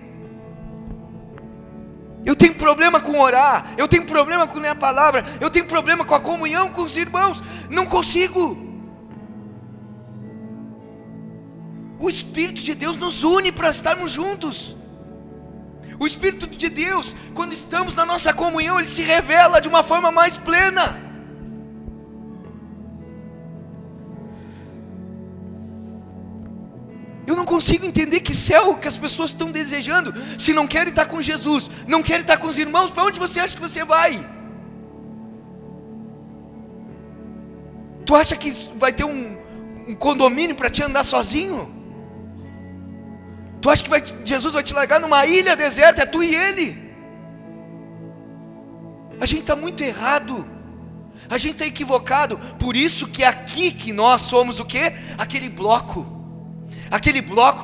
Eu tenho problema com orar, eu tenho problema com ler a palavra, eu tenho problema com a comunhão com os irmãos. Não consigo. O Espírito de Deus nos une para estarmos juntos. O Espírito de Deus, quando estamos na nossa comunhão, Ele se revela de uma forma mais plena. Eu não consigo entender que céu que as pessoas estão desejando, se não querem estar com Jesus, não querem estar com os irmãos. Para onde você acha que você vai? Tu acha que vai ter um condomínio para te andar sozinho? Tu acha que Jesus vai te largar numa ilha deserta? É tu e Ele. A gente está muito errado, a gente está equivocado. Por isso que é aqui que nós somos o quê? Aquele bloco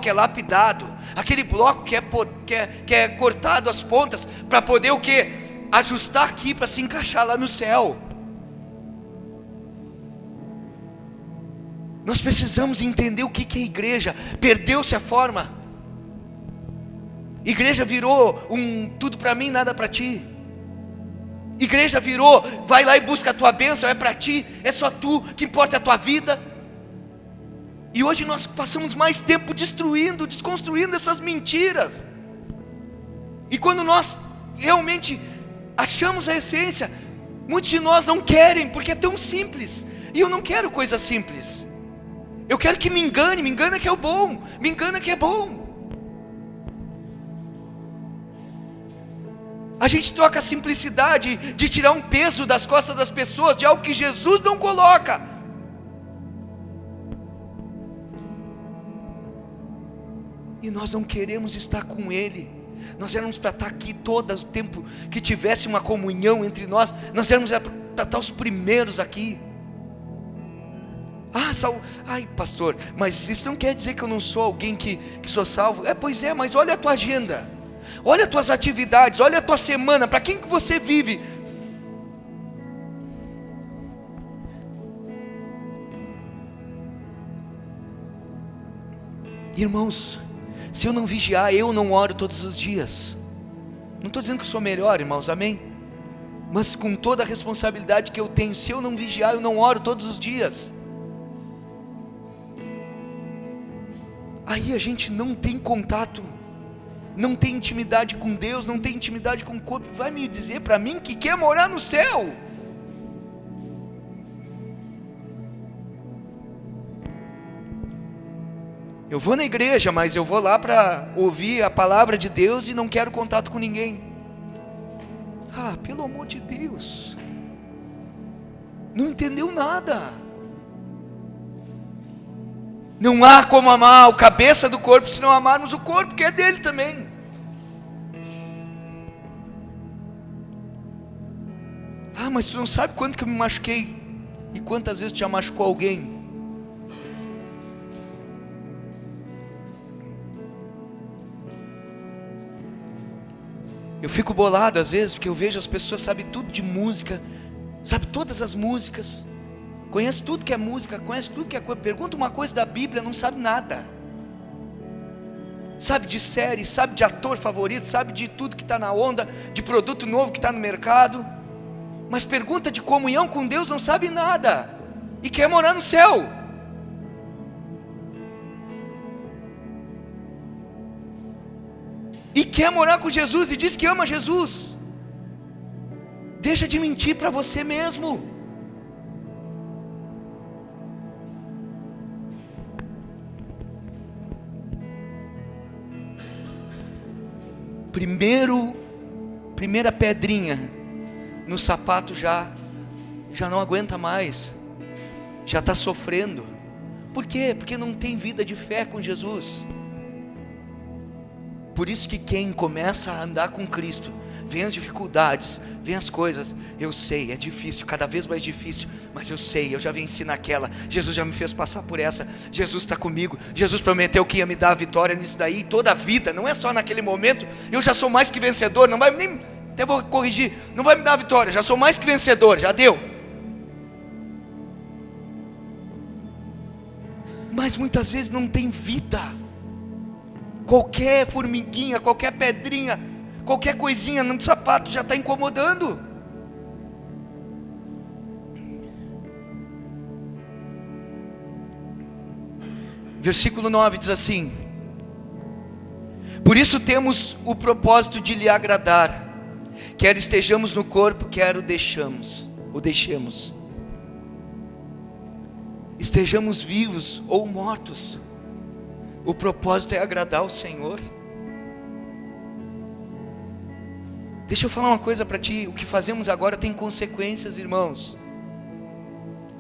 que é lapidado, aquele bloco que é cortado as pontas, para poder o quê? Ajustar aqui, para se encaixar lá no céu. Nós precisamos entender o que é igreja. Perdeu-se a forma. Igreja virou tudo para mim, nada para ti. Igreja virou, vai lá e busca a tua bênção, é para ti, é só tu, que importa a tua vida. E hoje nós passamos mais tempo desconstruindo essas mentiras. E quando nós realmente achamos a essência, muitos de nós não querem, porque é tão simples. E eu não quero coisa simples. Eu quero que me engana que é o bom, me engana que é bom. A gente troca a simplicidade de tirar um peso das costas das pessoas, de algo que Jesus não coloca. E nós não queremos estar com Ele. Nós éramos para estar aqui todo o tempo que tivesse uma comunhão entre nós. Nós éramos para estar os primeiros aqui. Ai pastor, mas isso não quer dizer que eu não sou alguém que sou salvo. Pois é, mas olha a tua agenda, olha as tuas atividades, olha a tua semana, para quem que você vive? Irmãos, se eu não vigiar, eu não oro todos os dias. Não estou dizendo que eu sou melhor, irmãos, amém? Mas com toda a responsabilidade que eu tenho, se eu não vigiar, eu não oro todos os dias. Aí a gente não tem contato, não tem intimidade com Deus, não tem intimidade com o corpo. Vai me dizer para mim que quer morar no céu? Eu vou na igreja, mas eu vou lá para ouvir a palavra de Deus e não quero contato com ninguém. Pelo amor de Deus, não entendeu nada. Não há como amar o cabeça do corpo se não amarmos o corpo, que é dele também. Mas tu não sabe quanto que eu me machuquei, e quantas vezes tu já machucou alguém. Eu fico bolado às vezes, porque eu vejo as pessoas sabem tudo de música, sabe todas as músicas, conhece tudo que é música, conhece tudo que é coisa. Pergunta uma coisa da Bíblia, não sabe nada. Sabe de série, sabe de ator favorito, sabe de tudo que está na onda, de produto novo que está no mercado. Mas pergunta de comunhão com Deus, não sabe nada. E quer morar no céu. E quer morar com Jesus e diz que ama Jesus. Deixa de mentir para você mesmo. Primeira pedrinha no sapato já não aguenta mais, já está sofrendo. Por quê? Porque não tem vida de fé com Jesus. Por isso que quem começa a andar com Cristo, vem as dificuldades, vem as coisas, eu sei, é difícil, cada vez mais difícil, mas eu sei, eu já venci naquela, Jesus já me fez passar por essa, Jesus está comigo, Jesus prometeu que ia me dar a vitória nisso daí, toda a vida, não é só naquele momento, eu já sou mais que vencedor, não vai nem, até vou corrigir, não vai me dar a vitória, já sou mais que vencedor, já deu. Mas muitas vezes não tem vida. Qualquer formiguinha, qualquer pedrinha, qualquer coisinha no sapato já está incomodando. Versículo 9 diz assim: por isso temos o propósito de lhe agradar, quer estejamos no corpo, quer o deixemos. Estejamos vivos ou mortos, o propósito é agradar ao Senhor. Deixa eu falar uma coisa para ti, o que fazemos agora tem consequências, irmãos.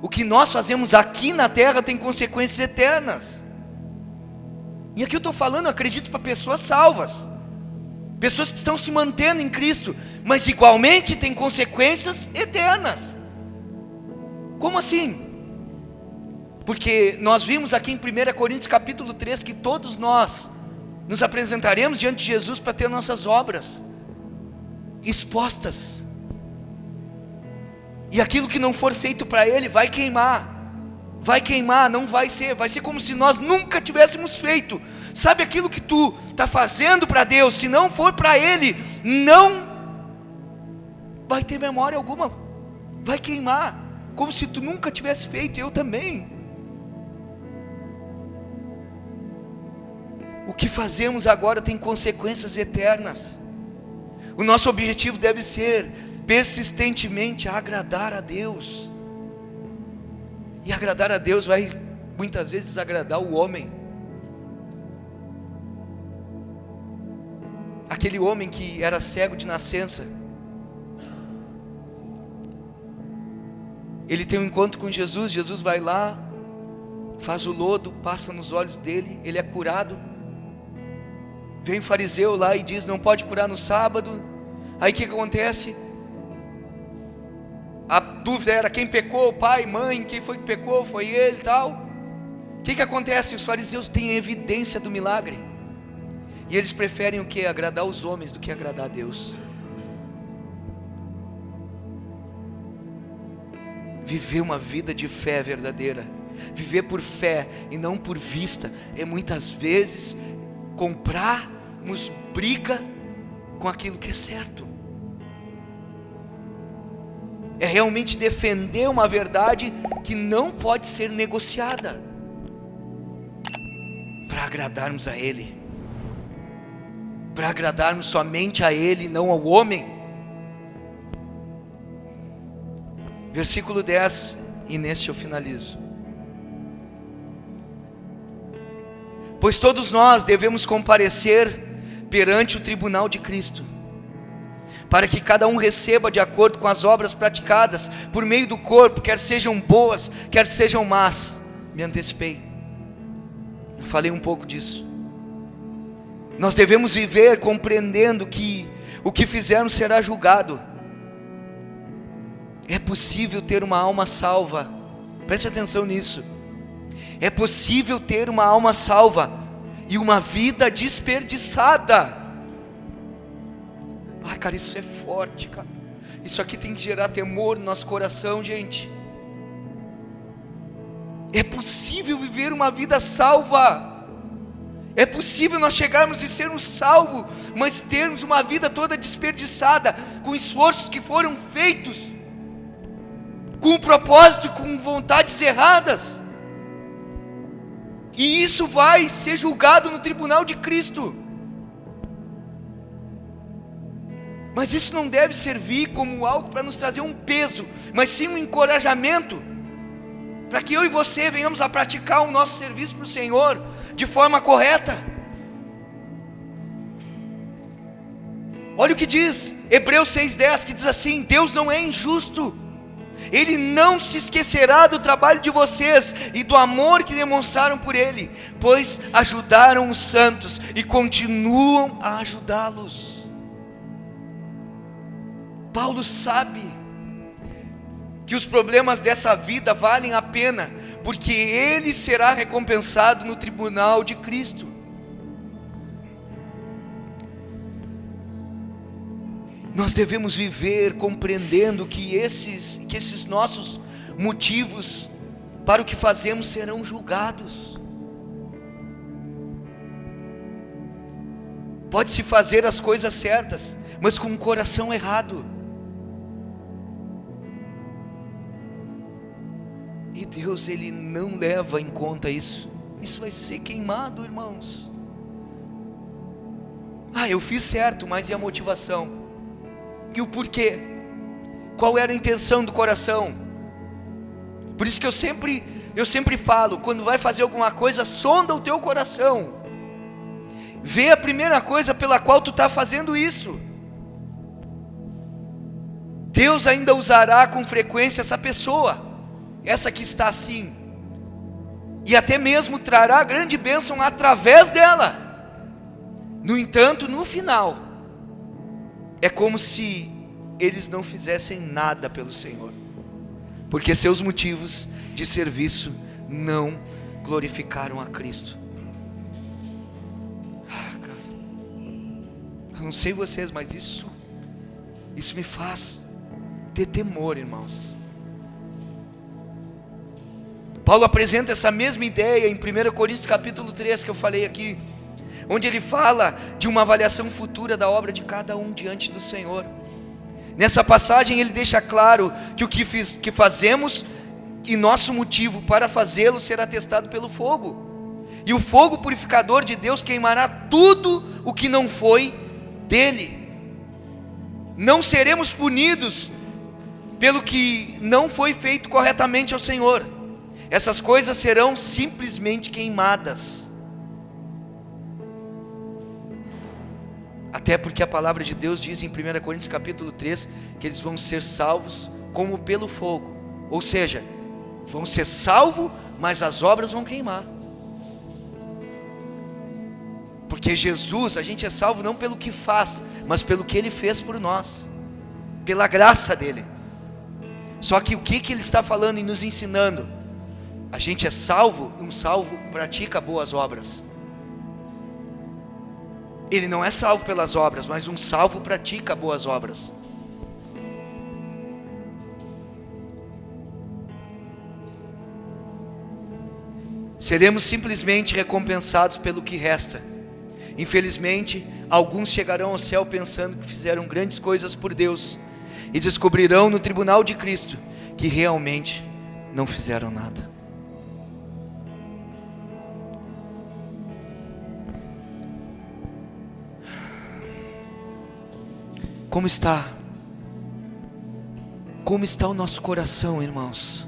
O que nós fazemos aqui na terra tem consequências eternas. E aqui eu estou falando, acredito, para pessoas salvas, pessoas que estão se mantendo em Cristo, mas igualmente tem consequências eternas. Como assim? Porque nós vimos aqui em 1 Coríntios capítulo 3 que todos nós nos apresentaremos diante de Jesus para ter nossas obras expostas. E aquilo que não for feito para Ele vai queimar, não vai ser como se nós nunca tivéssemos feito. Sabe aquilo que tu está fazendo para Deus, se não for para Ele, não vai ter memória alguma, vai queimar, como se tu nunca tivesse feito. Eu também. O que fazemos agora tem consequências eternas. O nosso objetivo deve ser persistentemente agradar a Deus. E agradar a Deus vai muitas vezes desagradar o homem. aquele homem que era cego de nascença. Ele tem um encontro com Jesus, Jesus vai lá, faz o lodo, passa nos olhos dele, ele é curado. Vem o fariseu lá e diz, não pode curar no sábado. Aí o que acontece? A dúvida era quem pecou, pai, mãe, quem foi que pecou, foi ele e tal. O que acontece? Os fariseus têm evidência do milagre, e eles preferem o que? Agradar os homens do que agradar a Deus. Viver uma vida de fé verdadeira, viver por fé e não por vista, é muitas vezes comprarmos briga com aquilo que é certo. É realmente defender uma verdade que não pode ser negociada, para agradarmos a Ele, para agradarmos somente a Ele, não ao homem. Versículo 10, e neste eu finalizo. Pois todos nós devemos comparecer perante o tribunal de Cristo, para que cada um receba de acordo com as obras praticadas por meio do corpo, quer sejam boas, quer sejam más. Me antecipei, eu falei um pouco disso. Nós devemos viver compreendendo que o que fizermos será julgado. É possível ter uma alma salva, preste atenção nisso. É possível ter uma alma salva e uma vida desperdiçada. Ah, cara, isso é forte, cara. Isso aqui tem que gerar temor no nosso coração, gente. É possível viver uma vida salva. É possível nós chegarmos e sermos salvos, mas termos uma vida toda desperdiçada, com esforços que foram feitos, com propósito, com vontades erradas. E isso vai ser julgado no tribunal de Cristo. Mas isso não deve servir como algo para nos trazer um peso, mas sim um encorajamento, para que eu e você venhamos a praticar o nosso serviço para o Senhor de forma correta. Olha o que diz Hebreus 6,10, que diz assim: Deus não é injusto, Ele não se esquecerá do trabalho de vocês e do amor que demonstraram por Ele, pois ajudaram os santos e continuam a ajudá-los. Paulo sabe que os problemas dessa vida valem a pena, porque ele será recompensado no tribunal de Cristo. Nós devemos viver compreendendo que esses nossos motivos para o que fazemos serão julgados. Pode-se fazer as coisas certas, mas com o coração errado. E Deus, Ele não leva em conta isso. Isso vai ser queimado, irmãos. Ah, eu fiz certo, mas e a motivação? E o porquê? Qual era a intenção do coração? Por isso que eu sempre falo, quando vai fazer alguma coisa, sonda o teu coração. Vê a primeira coisa pela qual tu está fazendo isso. Deus ainda usará com frequência essa pessoa, essa que está assim, e até mesmo trará grande bênção através dela. No entanto, no final, é como se eles não fizessem nada pelo Senhor, porque seus motivos de serviço não glorificaram a Cristo. Cara, eu não sei vocês, mas isso me faz ter temor, irmãos. Paulo apresenta essa mesma ideia em 1 Coríntios capítulo 3, que eu falei aqui, onde ele fala de uma avaliação futura da obra de cada um diante do Senhor. Nessa passagem ele deixa claro que o que fazemos e nosso motivo para fazê-lo será testado pelo fogo, e o fogo purificador de Deus queimará tudo o que não foi dele. Não seremos punidos pelo que não foi feito corretamente ao Senhor. Essas coisas serão simplesmente queimadas. Até porque a palavra de Deus diz em 1 Coríntios capítulo 3, que eles vão ser salvos como pelo fogo. Ou seja, vão ser salvos, mas as obras vão queimar. Porque Jesus, a gente é salvo não pelo que faz, mas pelo que Ele fez por nós, pela graça dEle. Só que o que Ele está falando e nos ensinando? A gente é salvo, um salvo pratica boas obras. Ele não é salvo pelas obras, mas um salvo pratica boas obras. Seremos simplesmente recompensados pelo que resta. Infelizmente, alguns chegarão ao céu pensando que fizeram grandes coisas por Deus e descobrirão no tribunal de Cristo que realmente não fizeram nada. Como está? Como está o nosso coração, irmãos?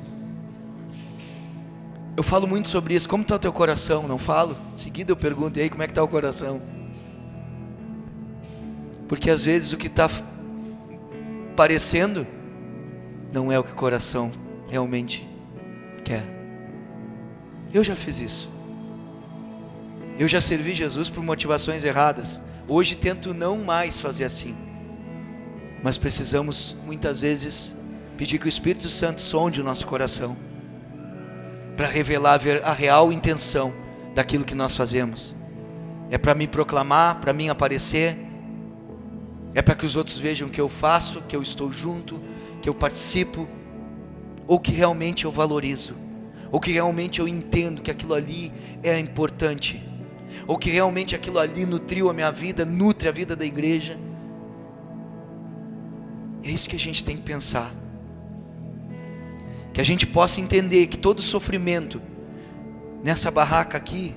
Eu falo muito sobre isso. Como está o teu coração? Não falo? Em seguida eu pergunto, e aí, como é que está o coração? Porque às vezes o que está parecendo não é o que o coração realmente quer. Eu já fiz isso. Eu já servi Jesus por motivações erradas. Hoje tento não mais fazer assim. Mas precisamos muitas vezes pedir que o Espírito Santo sonde o nosso coração, para revelar a real intenção daquilo que nós fazemos. É para me proclamar, para mim aparecer? É para que os outros vejam que eu faço, que eu estou junto, que eu participo? Ou que realmente eu valorizo? Ou que realmente eu entendo que aquilo ali é importante? Ou que realmente aquilo ali nutriu a minha vida, nutre a vida da igreja? É isso que a gente tem que pensar. Que a gente possa entender que todo sofrimento nessa barraca aqui,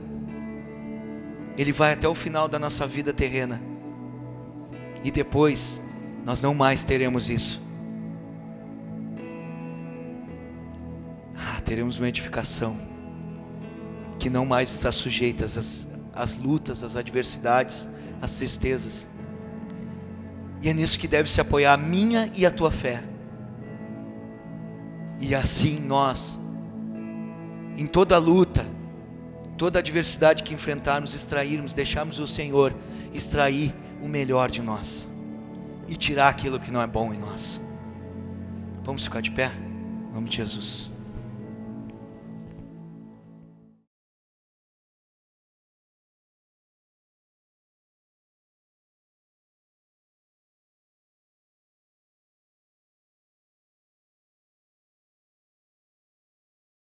ele vai até o final da nossa vida terrena. E depois, nós não mais teremos isso. Teremos uma edificação que não mais está sujeita às lutas, às adversidades, às tristezas. E é nisso que deve se apoiar a minha e a tua fé. E assim nós, em toda luta, toda adversidade que enfrentarmos, deixarmos o Senhor extrair o melhor de nós e tirar aquilo que não é bom em nós. Vamos ficar de pé? Em nome de Jesus.